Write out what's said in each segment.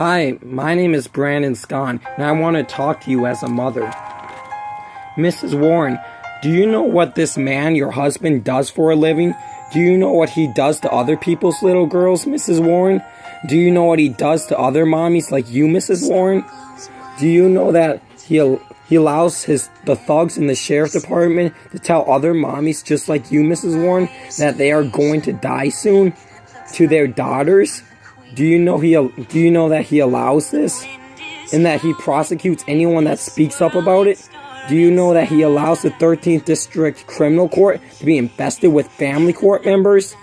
Hi, my name is Brandon Scott, and I want to talk to you as a mother. Mrs. Warren, do you know what this man, your husband, does for a living? Do you know what he does to other people's little girls, Mrs. Warren? Do you know what he does to other mommies like you, Mrs. Warren? Do you know that he allows the thugs in the sheriff department to tell other mommies just like you, Mrs. Warren, that they are going to die soon to their daughters? Do you know that he allows this? And that he prosecutes anyone that speaks up about it? Do you know that he allows the 13th District Criminal Court to be infested with family court members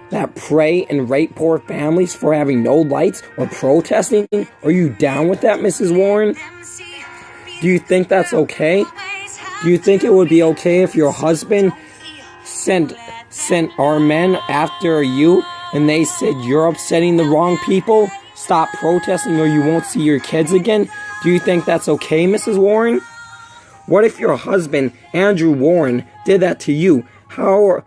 that pray and rape poor families for having no lights or protesting? Are you down with that, Mrs. Warren? Do you think that's okay? Do you think it would be okay if your husband sent our men after you and they said you're upsetting the wrong people? Stop protesting or you won't see your kids again? Do you think that's okay, Mrs. Warren? What if your husband, Andrew Warren, did that to you? How,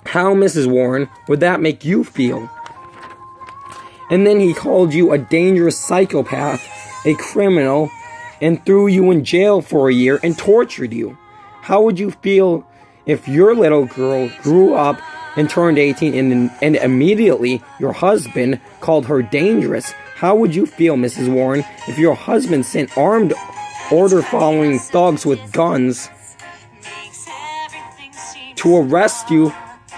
Mrs. Warren, would that make you feel? And then he called you a dangerous psychopath, a criminal, and threw you in jail for a year and tortured you. How would you feel if your little girl grew up and turned 18 and immediately your husband called her dangerous? How would you feel, Mrs. Warren, if your husband sent armed order-following thugs with guns to arrest you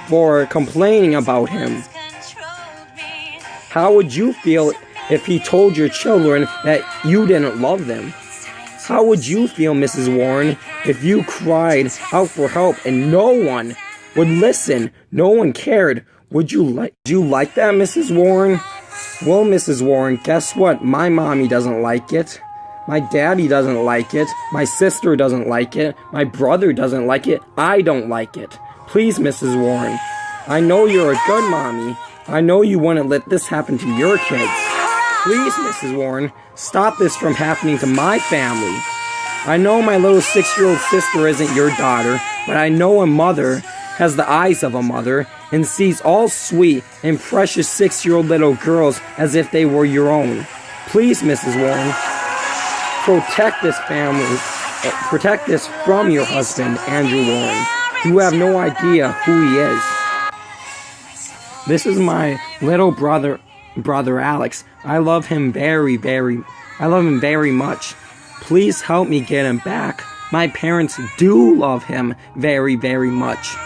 for complaining about him? How would you feel if he told your children that you didn't love them? How would you feel, Mrs. Warren, if you cried out for help and no one would listen? No one cared. Would you like that, Mrs. Warren? Well, Mrs. Warren, guess what? My mommy doesn't like it. My daddy doesn't like it. My sister doesn't like it. My brother doesn't like it. I don't like it. Please, Mrs. Warren, I know you're a good mommy. I know you wouldn't let this happen to your kids. Please, Mrs. Warren, stop this from happening to my family. I know my little 6-year-old sister isn't your daughter, but I know a mother has the eyes of a mother and sees all sweet and precious 6-year-old little girls as if they were your own. Please, Mrs. Warren, protect this family. Protect this from your husband, Andrew Warren. You have no idea who he is. This is my little brother Alex. I love him very much. Please help me get him back. My parents do love him very much.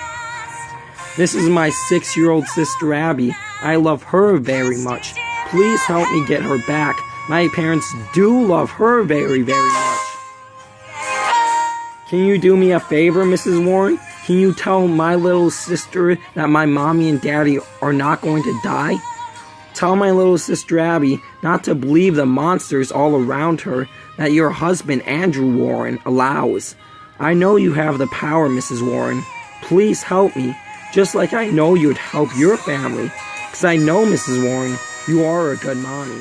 This is my 6-year-old sister Abby. I love her very much. Please help me get her back. My parents do love her very much. Can you do me a favor, Mrs. Warren? Can you tell my little sister that my mommy and daddy are not going to die? Tell my little sister Abby not to believe the monsters all around her that your husband Andrew Warren allows. I know you have the power, Mrs. Warren. Please help me, just like I know you'd help your family. Because I know, Mrs. Warren, you are a good mommy.